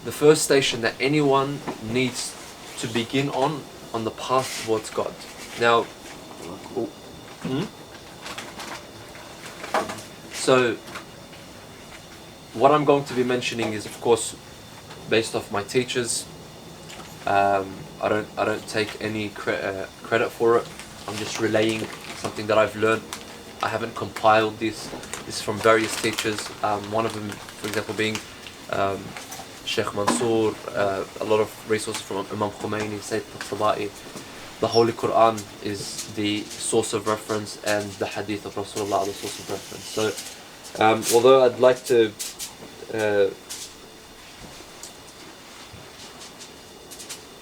the first station that anyone needs to begin on the path towards God. Now, so what I'm going to be mentioning is, of course, based off my teachers. I don't take any credit for it. I'm just relaying something that I've learned. I haven't compiled this. This is from various teachers. One of them, for example, being Sheikh Mansour. A lot of resources from Imam Khomeini, Sayyid Tabatabai. The Holy Quran is the source of reference, and the Hadith of Rasulullah are the source of reference. So, although I'd like to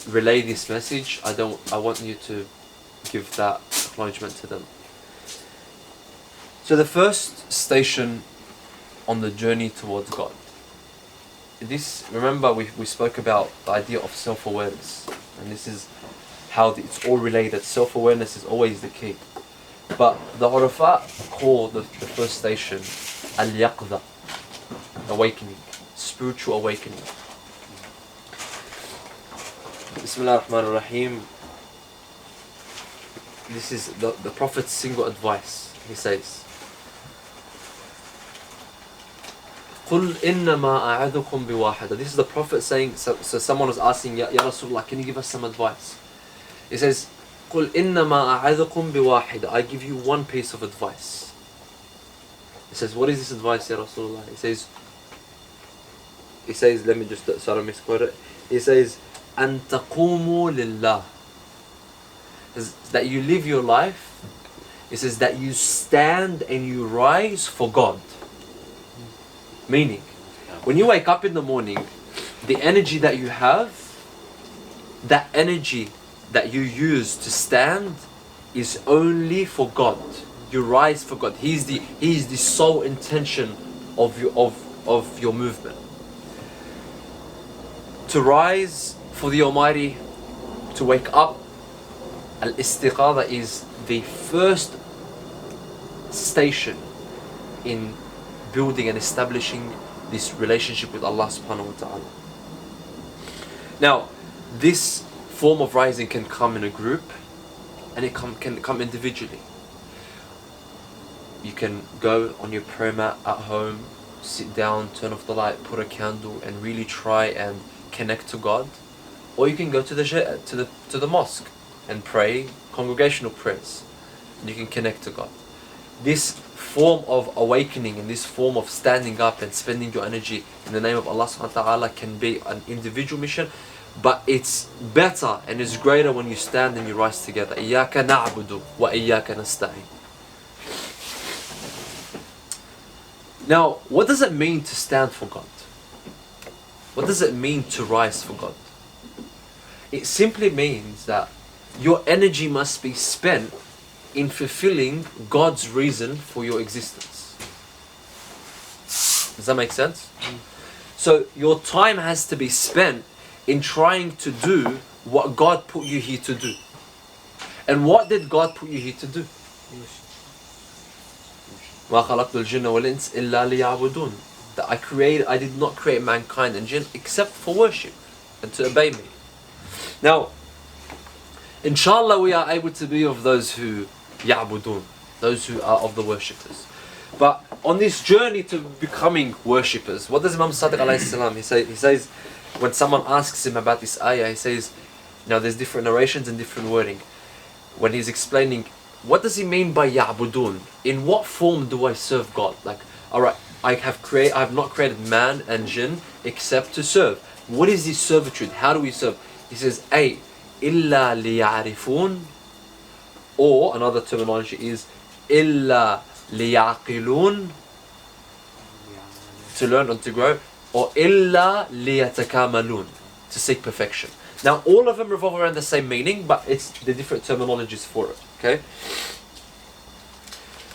relay this message, I want you to give that acknowledgement to them. So the first station on the journey towards God. Remember we spoke about the idea of self-awareness, and this is how it's all related. Self-awareness is always the key. But the Urafa call the first station اليقظة, awakening, spiritual awakening. Bismillah ar-Rahman ar-Rahim. This is the Prophet's single advice. He says, قُلْ إِنَّمَا أَعَذُكُمْ بِوَاحِدَةٍ. This is the Prophet saying, so someone was asking, Ya Rasulullah, can you give us some advice? He says, قُلْ إِنَّمَا أَعَذُكُمْ بِوَاحِدَةٍ. I give you one piece of advice. He says, what is this advice, Ya Rasulullah? He says, let me just, so I don't misquote it. He says, أَن تَقُومُوا لِلَّهِ. That you live your life. It says that you stand and you rise for God. Meaning, when you wake up in the morning, the energy that you have, that energy that you use to stand is only for God. You rise for God. He is the sole intention of your movement. To rise for the Almighty, to wake up. Al-istiqadha is the first station in building and establishing this relationship with Allah subhanahu wa ta'ala. Now, this form of rising can come in a group, and it can come individually. You can go on your prayer mat at home, sit down, turn off the light, put a candle, and really try and connect to God. Or you can go to the mosque and pray congregational prayers, and you can connect to God. This form of awakening and this form of standing up and spending your energy in the name of Allah subhanahu wa ta'ala can be an individual mission, but it's better and it's greater when you stand and you rise together. إِيَّاكَ نَعْبُدُ وَإِيَّاكَ نَسْتَعِينُ. Now, what does it mean to stand for God? What does it mean to rise for God? It simply means that your energy must be spent in fulfilling God's reason for your existence. Does that make sense? So your time has to be spent in trying to do what God put you here to do. And what did God put you here to do? مَا خَلَقْتُ الْجِنَّ وَالْإِنسَ إِلَّا لِيَعْبُدُونَ. That I did not create mankind and jinn except for worship and to obey me. Now, inshallah, we are able to be of those who ya'budun, those who are of the worshippers. But on this journey to becoming worshippers, what does Imam Sadiq alayhi salam, he says, when someone asks him about this ayah, he says, now there's different narrations and different wording. When he's explaining, what does he mean by ya'budun? In what form do I serve God? Like, alright, I have not created man and jinn except to serve. What is this servitude? How do we serve? He says, illa liya'rifun, or another terminology is illa liya'qilun, to learn and to grow, or illa liyatakamalun, to seek perfection. Now, all of them revolve around the same meaning, but it's the different terminologies for it. Okay.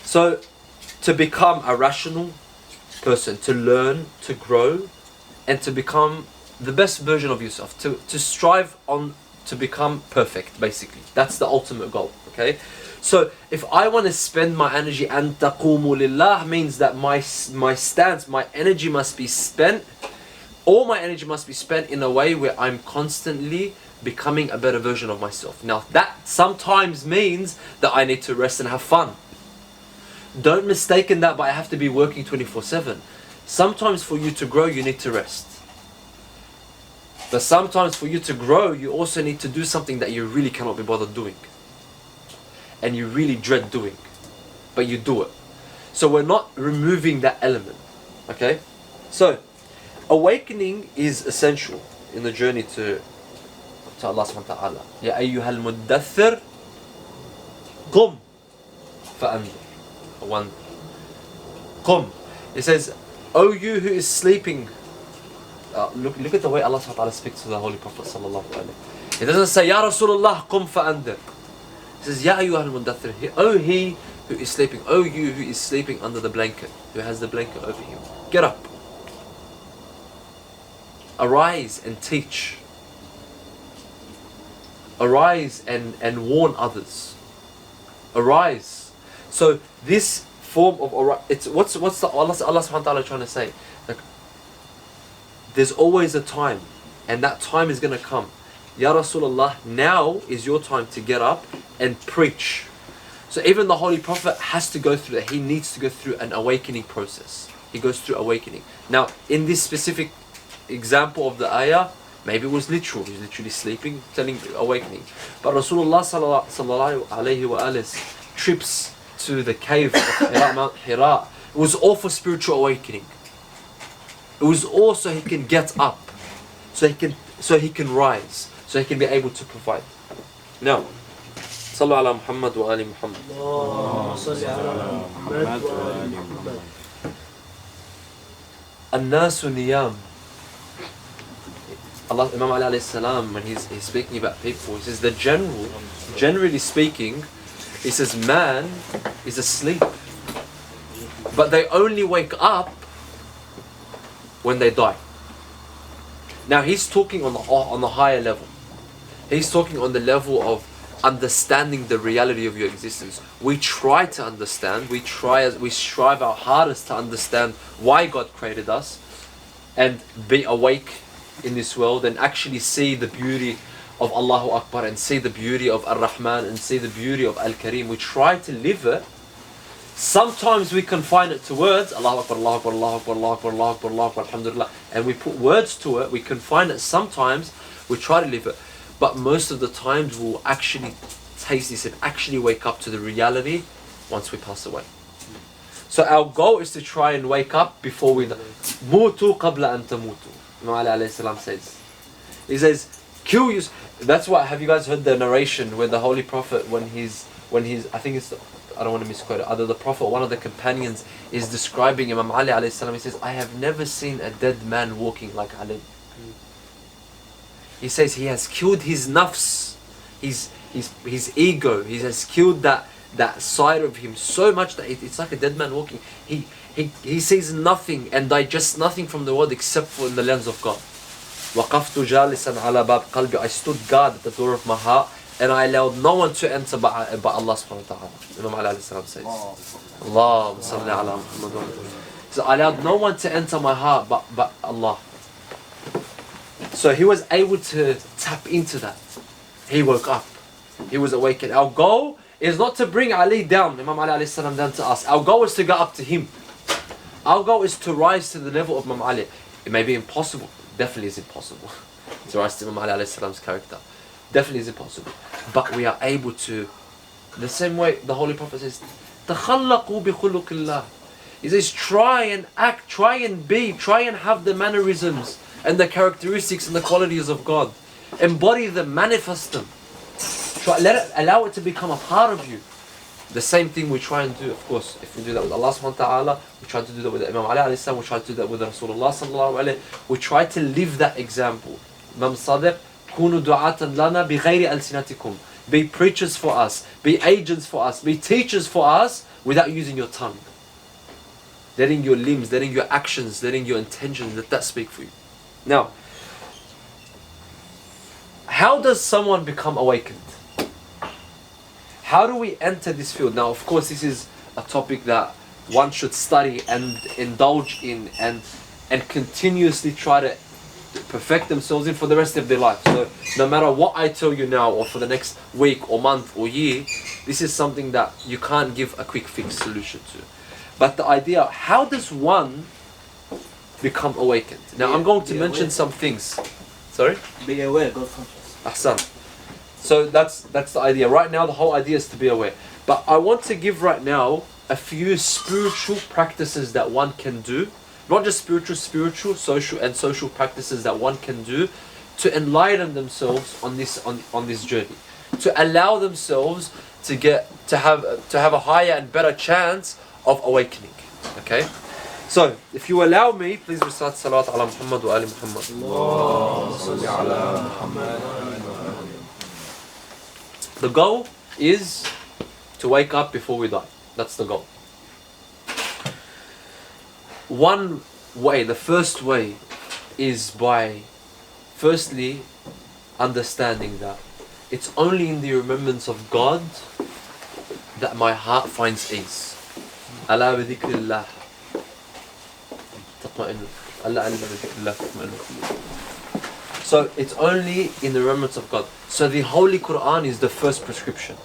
So, to become a rational person, to learn, to grow, and to become the best version of yourself, to strive on to become perfect, basically. That's the ultimate goal. Okay. So if I want to spend my energy, and taqumu lillah means that my stance, my energy must be spent all my energy must be spent in a way where I'm constantly becoming a better version of myself. Now that sometimes means that I need to rest and have fun. Don't mistake that, but I have to be working 24/7. Sometimes for you to grow, you need to rest. But sometimes for you to grow, you also need to do something that you really cannot be bothered doing. And you really dread doing. But you do it. So we're not removing that element. Okay? So, awakening is essential in the journey to Allah subhanahu wa ta'ala. Ya ayyuhal muddathir qum fa'andir. One. Qum. It says, O you who is sleeping. Look at the way Allah subhanahu wa ta'ala speaks to the Holy Prophet sallallahu alaihi wasallam. It doesn't say, Ya Rasulullah qum fa'andir. It says, Ya ayyuhal muddathir. O he who is sleeping. O you who is sleeping under the blanket. Who has the blanket over him. Get up. Arise and teach. Arise and warn others. Arise. So this form of it's what's the Allah subhanahu wa ta'ala trying to say? Like, there's always a time, and that time is gonna come. Ya Rasulullah, now is your time to get up and preach. So even the Holy Prophet has to go through that. He needs to go through an awakening process. He goes through awakening. Now, in this specific example of the ayah, maybe it was literal. He's literally sleeping, telling awakening. But Rasulullah sallallahu alayhi wa alihi trips to the cave of Hira, Mount Hira. It was all for spiritual awakening. It was all so he can get up, so he can rise, so he can be able to provide. Now, Sallu ala Muhammad wa ali Muhammad. An-nasu niyam. Allah, Imam Ali alayhi salam, when he's speaking about people, he says generally speaking, he says man is asleep, but they only wake up when they die. Now he's talking on the higher level. He's talking on the level of understanding the reality of your existence. We try to understand, we strive our hardest to understand why God created us and be awake in this world and actually see the beauty of Allahu Akbar and see the beauty of Ar-Rahman and see the beauty of Al-Kareem. We try to live it. Sometimes we confine it to words, Allahu Akbar, Allahu Akbar, Allahu Akbar, Allahu Akbar, Allahu Akbar, Allahu Akbar, Alhamdulillah, and we put words to it, we confine it. Sometimes we try to live it, but most of the times we'll actually taste this and actually wake up to the reality once we pass away. So our goal is to try and wake up before we die. Mutu qabla an tamutu. Imam Ali alayhi salam says. He says, kill you. That's why, have you guys heard the narration where the Holy Prophet, when he's I think it's, I don't want to misquote it, either the Prophet or one of the companions is describing Imam Ali alayhi salam. He says, I have never seen a dead man walking like Ali. He says he has killed his nafs, his ego. He has killed that side of him so much that it's like a dead man walking. He sees nothing and digests nothing from the world except for in the lens of God. وَقَفْتُ جَالِسًا عَلَى بَابِ قَلْبِي. I stood guard at the door of my heart and I allowed no one to enter but Allah subhanahu wa ta'ala. Imam Ali alayhi salam says, Allahumma salli ala Muhammad. So I allowed no one to enter my heart but Allah. So he was able to tap into that. He woke up. He was awakened. Our goal is not to bring Ali down, Imam Ali alayhi salam, down to us. Our goal is to go up to him. Our goal is to rise to the level of Imam Ali. It may be impossible. Definitely is impossible to rise to Imam Ali alayhi salam's character. Definitely is impossible. But we are able to, the same way the Holy Prophet says, تَخَلَّقُوا بِخُلُقِ اللَّهِ. He says, try and act, try and be, try and have the mannerisms and the characteristics and the qualities of God. Embody them, manifest them. Allow it to become a part of you. The same thing we try and do, of course, if we do that with Allah subhanahu wa ta'ala, we try to do that with Imam Ali alayhi salam, we try to do that with Rasulullah sallallahu alayhi, we try to live that example. Imam Sadiq, كُونُوا دُعَاةً لَنَا بِغَيْرِ أَلْسِنَتِكُمْ. Be preachers for us, be agents for us, be teachers for us without using your tongue. Letting your limbs, letting your actions, letting your intentions, let that speak for you. Now, how does someone become awakened? How do we enter this field? Now, of course, this is a topic that one should study and indulge in and continuously try to perfect themselves in for the rest of their life. So no matter what I tell you now, or for the next week or month or year, this is something that you can't give a quick fix solution to. But the idea, how does one become awakened? Now I'm going to mention some things. Sorry? Be aware, God conscious. Ahsan. So that's the idea. Right now the whole idea is to be aware. But I want to give right now a few spiritual practices that one can do. Not just spiritual, social practices that one can do to enlighten themselves on this journey. To allow themselves to have a higher and better chance of awakening. Okay? So, if you allow me, please recite Salawat ala Muhammad wa ali Muhammad. The goal is to wake up before we die. That's the goal. One way, the first way, is by firstly understanding that it's only in the remembrance of God that my heart finds ease. Ala bi dhikrillah tatma'innu. Ala bi dhikrillah tatma'innu. So it's only in the remembrance of God. So the Holy Quran is the first prescription.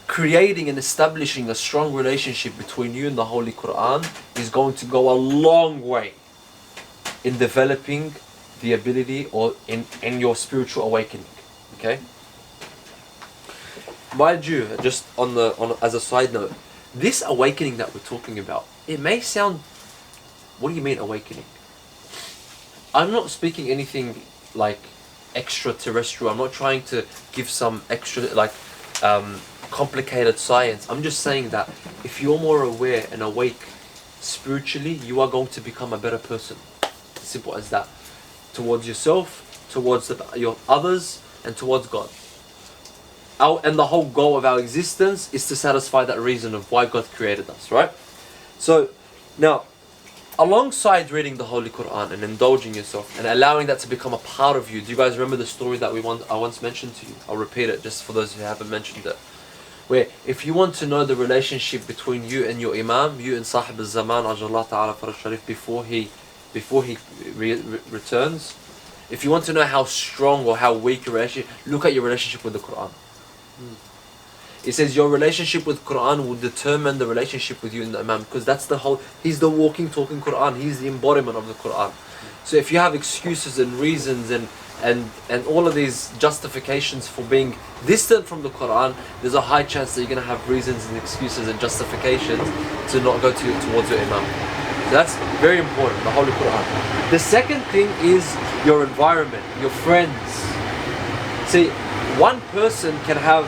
Creating and establishing a strong relationship between you and the Holy Quran is going to go a long way in developing the ability or in your spiritual awakening. Okay? Mind you, just as a side note, this awakening that we're talking about, it may sound, what do you mean awakening? I'm not speaking anything like extraterrestrial. I'm not trying to give some extra complicated science. I'm just saying that if you're more aware and awake spiritually, you are going to become a better person. Simple as that. Towards yourself, towards your others, and towards God. And the whole goal of our existence is to satisfy that reason of why God created us, right? So, now, alongside reading the Holy Quran and indulging yourself and allowing that to become a part of you, do you guys remember the story that I once mentioned to you? I'll repeat it just for those who haven't mentioned it. Where if you want to know the relationship between you and your Imam, you and Sahib al-Zaman, Ajallah Ta'ala Faraj Sharif, before he returns, if you want to know how strong or how weak your relationship, look at your relationship with the Quran. It says your relationship with Quran will determine the relationship with you and the Imam, because that's he's the walking, talking Quran, he's the embodiment of the Quran. So if you have excuses and reasons and all of these justifications for being distant from the Quran, there's a high chance that you're going to have reasons and excuses and justifications to not go towards your Imam. So that's very important, the Holy Quran. The second thing is your environment, your friends. See, one person can have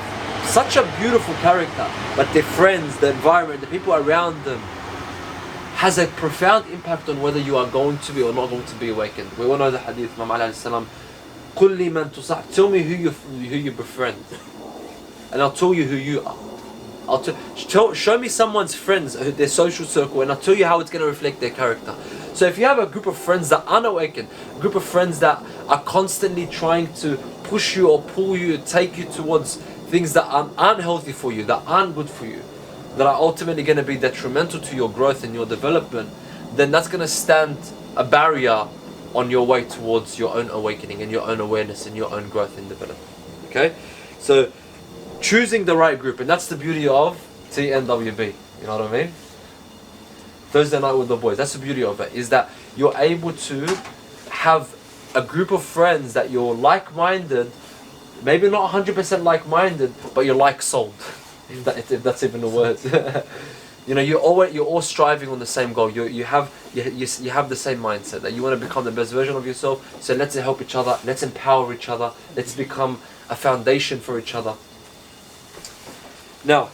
such a beautiful character, but their friends, the environment, the people around them has a profound impact on whether you are going to be or not going to be awakened. We all know the hadith, Imam Ali alayhi salam, قُلْ لِي مَنْ تُصَحْ, tell me who you befriend, and I'll tell you who you are. Show me someone's friends, their social circle, and I'll tell you how it's going to reflect their character. So if you have a group of friends that aren't awakened, a group of friends that are constantly trying to push you or pull you, take you towards things that aren't healthy for you, that aren't good for you, that are ultimately going to be detrimental to your growth and your development, then that's going to stand a barrier on your way towards your own awakening and your own awareness and your own growth and development. Okay? So, choosing the right group, and that's the beauty of TNWB, you know what I mean? Thursday night with the boys, that's the beauty of it, is that you're able to have a group of friends that you're like-minded, maybe not 100% like-minded, but you're like-souled, if that's even a word. You know, you're all striving on the same goal. You have the same mindset that you want to become the best version of yourself. So let's help each other, let's empower each other, let's become a foundation for each other. Now,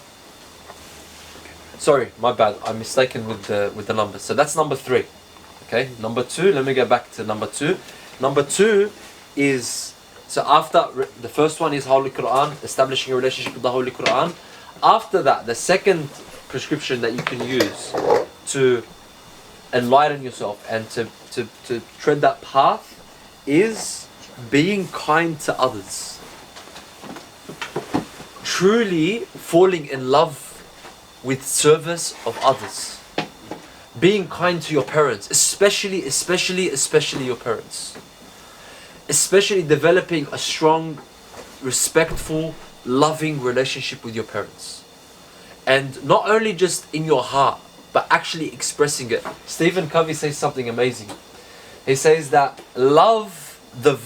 sorry, my bad. I'm mistaken with the numbers. So that's number 3. Okay, number 2. Let me get back to number 2. Number 2 is, so after the first one is Holy Quran, establishing a relationship with the Holy Quran. After that, the second prescription that you can use to enlighten yourself and to tread that path is being kind to others. Truly falling in love with service of others. being kind to your parents, especially your parents. Especially developing a strong, respectful, loving relationship with your parents. And not only just in your heart, but actually expressing it. Stephen Covey says something amazing. He says that love the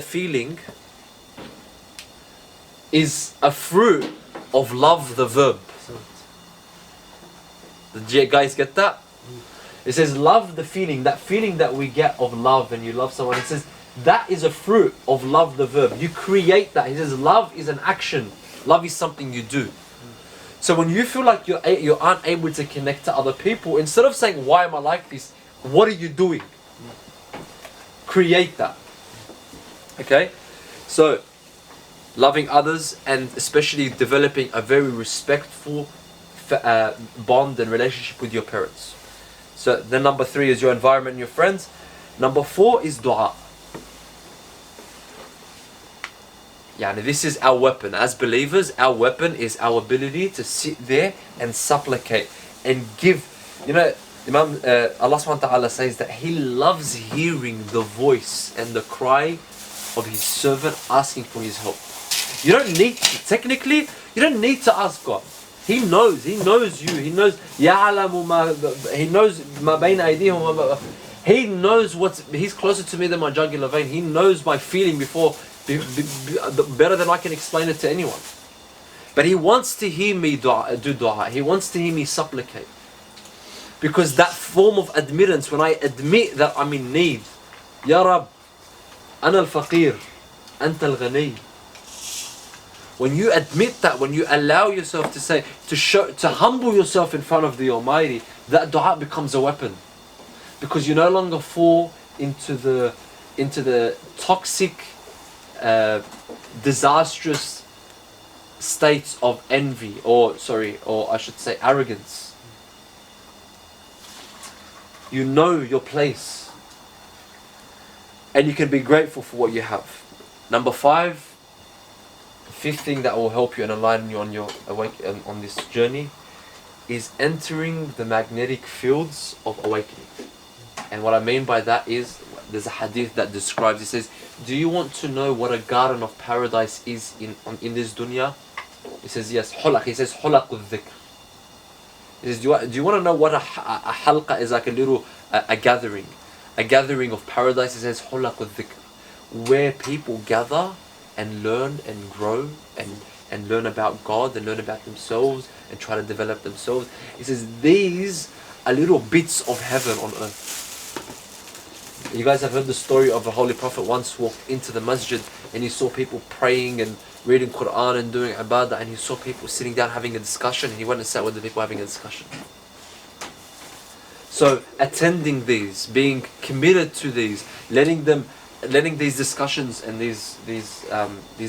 feeling is a fruit of love the verb. Did you guys get that? It says love the feeling, that feeling that we get of love when you love someone. It says that is a fruit of love the verb. You create that. He says love is an action. Love is something you do. So when you feel like you aren't able to connect to other people, instead of saying, why am I like this? What are you doing? Create that. Okay? So, loving others and especially developing a very respectful bond and relationship with your parents. So then number 3 is your environment and your friends. Number 4 is dua. Yani this is our weapon. As believers, our weapon is our ability to sit there and supplicate and give. You know, Imam, Allah subhanahu wa ta'ala says that He loves hearing the voice and the cry of His servant asking for His help. You don't need to, technically, you don't need to ask God. He knows you. He knows He knows ma bayna aydihim. He knows He's closer to me than my jugular vein. He knows my feeling before better than I can explain it to anyone. But He wants to hear me do dua. He wants to hear me supplicate. Because that form of admittance, when I admit that I'm in need, Ya Rab, Ana al-Faqir, Anta al-Ghani. When you admit that, when you allow yourself to say, to humble yourself in front of the Almighty, that dua becomes a weapon. Because you no longer fall into the toxic, disastrous states of envy, or I should say arrogance. You know your place, and you can be grateful for what you have. Number 5, the 5th thing that will help you and align you on this journey is entering the magnetic fields of awakening. And what I mean by that is, there's a hadith that describes, it says, do you want to know what a garden of paradise is in this dunya? It says, yes, hulaq. He says, hulaq al-dhikr. He says, do you want to know what a halqa is, like a gathering of paradise? It says, hulaq al-dhikr, where people gather and learn and grow and learn about God and learn about themselves and try to develop themselves. He says, these are little bits of heaven on earth. You guys have heard the story of a Holy Prophet once walked into the masjid and he saw people praying and reading Quran and doing ibadah, and he saw people sitting down having a discussion, and he went and sat with the people having a discussion. So attending these, being committed to these, letting these discussions and these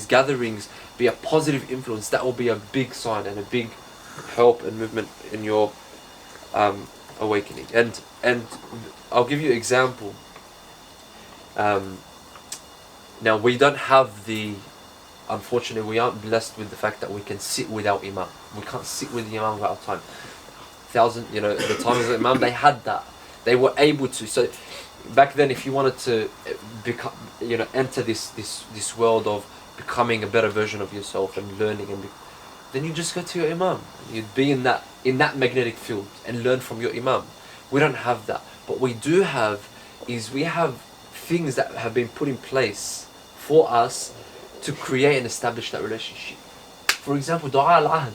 gatherings be a positive influence, that will be a big sign and a big help and movement in your awakening. And I'll give you an example. Now we don't have unfortunately we aren't blessed with the fact that we can sit with our imam. We can't sit with the imam at our time. The time of the imam, they had that. They were able to. So back then, if you wanted to become, enter this world of becoming a better version of yourself and learning, then you just go to your imam. You'd be in that magnetic field and learn from your imam. We don't have that. What we do have is we have things that have been put in place for us to create and establish that relationship. For example, dua al-ahd.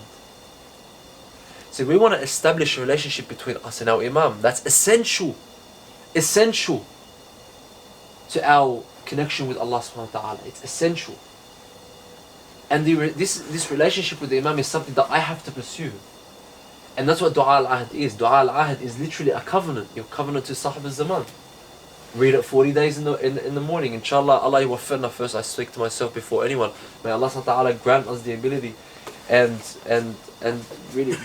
So we want to establish a relationship between us and our imam. That's essential to our connection with Allah subhanahu wa ta'ala. It's essential. And this relationship with the imam is something that I have to pursue. And that's what dua al-ahd is. Dua al-ahd is literally a covenant. Your covenant to Sahib al-Zaman. Read it 40 days in the morning. Inshallah, Allah yuwaffirna first. I speak to myself before anyone. May Allah subhanahu wa ta'ala grant us the ability and really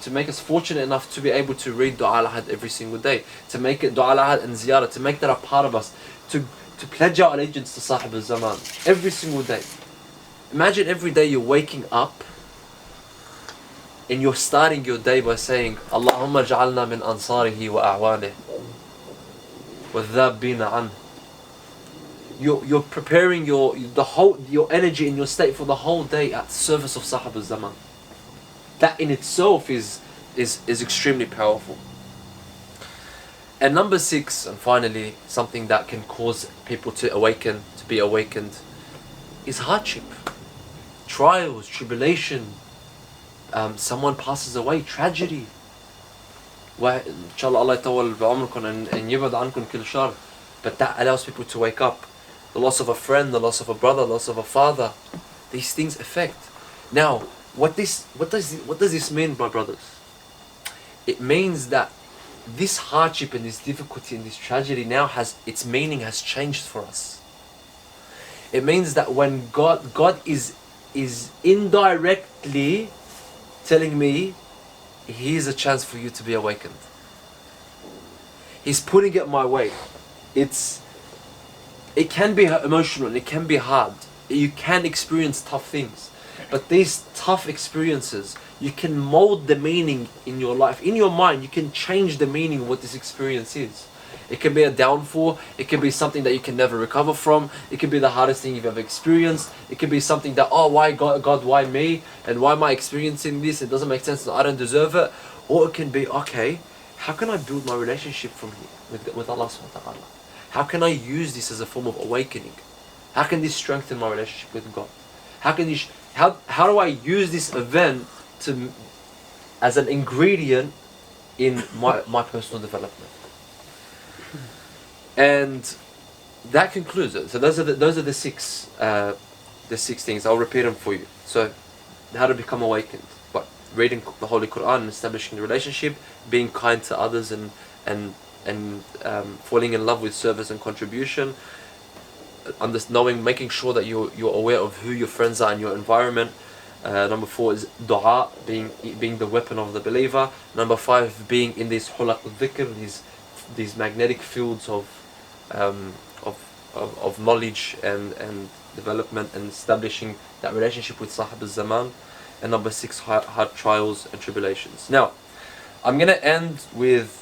to make us fortunate enough to be able to read dua al-ahd every single day. To make it dua al-ahd and ziyarah. To make that a part of us. To pledge our allegiance to Sahib al-Zaman every single day. Imagine every day you're waking up and you're starting your day by saying, Allahumma ja'alna min ansarihi wa a'wanih wa dhabina an. You're preparing your energy and your state for the whole day at the service of Sahab al-Zaman. That in itself is extremely powerful. And number 6, and finally, something that can cause people to be awakened, is hardship, trials, tribulation. Someone passes away, tragedy. inshallah Allah yatawal ba'umrukum and yibad ankum kull shar. But that allows people to wake up. The loss of a friend, the loss of a brother, the loss of a father. These things affect. Now, what does this mean, my brothers? It means that this hardship and this difficulty and this tragedy now its meaning has changed for us. It means that when God is indirectly telling me, here's a chance for you to be awakened. He's putting it my way. It can be emotional and it can be hard. You can experience tough things. But these tough experiences, you can mold the meaning in your life. In your mind, you can change the meaning of what this experience is. It can be a downfall. It can be something that you can never recover from. It can be the hardest thing you've ever experienced. It can be something that, oh, why God, why me? And why am I experiencing this? It doesn't make sense. I don't deserve it. Or it can be, okay, how can I build my relationship from here with Allah subhanahu wa ta'ala? How can I use this as a form of awakening? How can this strengthen my relationship with God? How do I use this event as an ingredient in my personal development? And that concludes it. So those are the six things. I'll repeat them for you. So, how to become awakened? But reading the Holy Quran and establishing the relationship, being kind to others, and falling in love with service and contribution. Making sure that you're aware of who your friends are in your environment. Number 4 is dua, being the weapon of the believer. Number 5, being in these hulaq al-dhikr, these magnetic fields of knowledge and development, and establishing that relationship with Sahib al-Zaman. And number 6, hard trials and tribulations. Now, I'm going to end with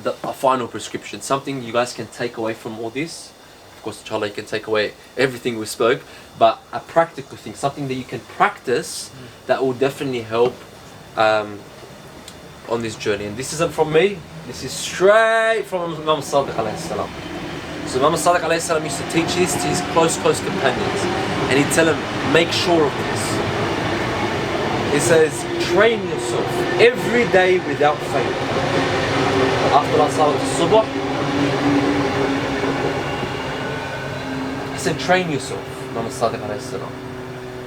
a final prescription, something you guys can take away from all this. Of course, inshallah, you can take away everything we spoke, but a practical thing, something that you can practice that will definitely help on this journey. And this isn't from me, this is straight from Imam Sadiq alayhi salam. So Imam Sadiq alayhi salam used to teach this to his close companions, and he'd tell them, make sure of this. He says, train yourself every day without fail. After Salat al-Subh, he said, train yourself, Imam Sadiq alayhi salam.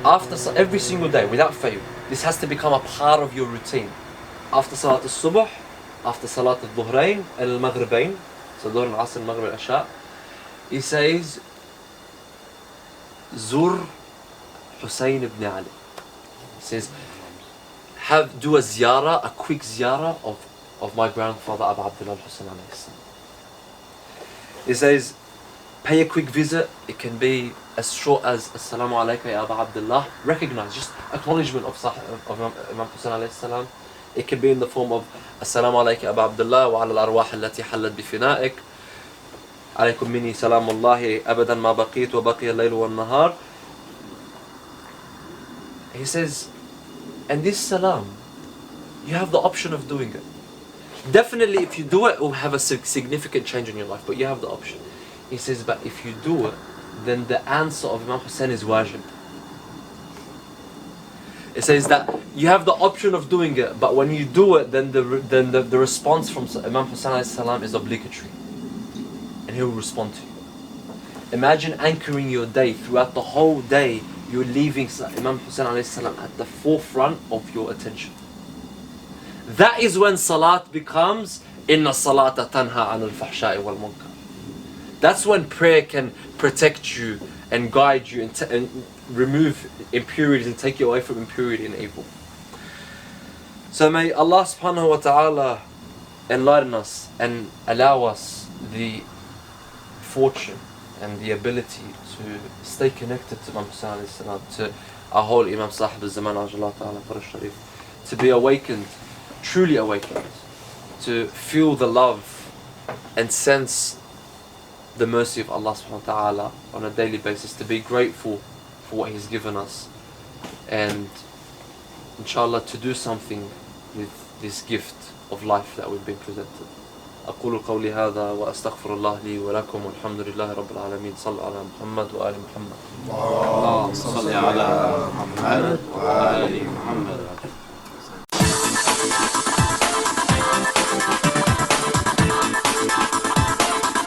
After every single day, without fail. This has to become a part of your routine. After Salat al-Subh, after Salat al-Dhuhrain and al-Maghribain, so Dhuhr al-Asr, al-Maghrib, al-Isha, he says, Zur Hussein ibn Ali. He says, do a ziyarah, a quick ziyarah of my grandfather Abu Abdullah al-Hussein alayhi salam. He says, pay a quick visit. It can be as short as Assalamu alaikum ya Abu Abdullah. Recognize, just acknowledgement of Imam Hussein alayhi salam. It can be in the form of Assalamu alaikum ya Abu Abdullah wa ala al-arwah allati hallat bi fina'ik. Alaykum minni salamullahi abadan ma baqit wa baqiya al-layl wa al-nahar. He says, and this salam, you have the option of doing it. Definitely, if you do it will have a significant change in your life, but you have the option. He says, but if you do it, then the answer of Imam Hussein is wajib. It says that you have the option of doing it, but when you do it, then the response from Imam Hussein alayhi salam is obligatory, and he will respond to you. Imagine anchoring your day throughout the whole day. You're leaving Imam Hussein alayhi salam at the forefront of your attention. That is when salat becomes inna salata tanha anil fahsha'i wal munkar. That's when prayer can protect you and guide you and remove impurities and take you away from impurity and evil. So may Allah subhanahu wa ta'ala enlighten us and allow us the fortune and the ability to stay connected to Imam Hussein alayhi salam, to our whole Imam Sahib al-Zaman Ajallah Ta'ala Faraj Sharif, to be awakened, truly awakened, to feel the love and sense the mercy of Allah subhanahu wa ta'ala on a daily basis, to be grateful for what He's given us, and inshallah to do something with this gift of life that we've been presented. أقول قولي هذا وأستغفر الله لي ولكم والحمد لله رب العالمين. صلوا على محمد وآل محمد. اللهم صل على محمد وآل محمد.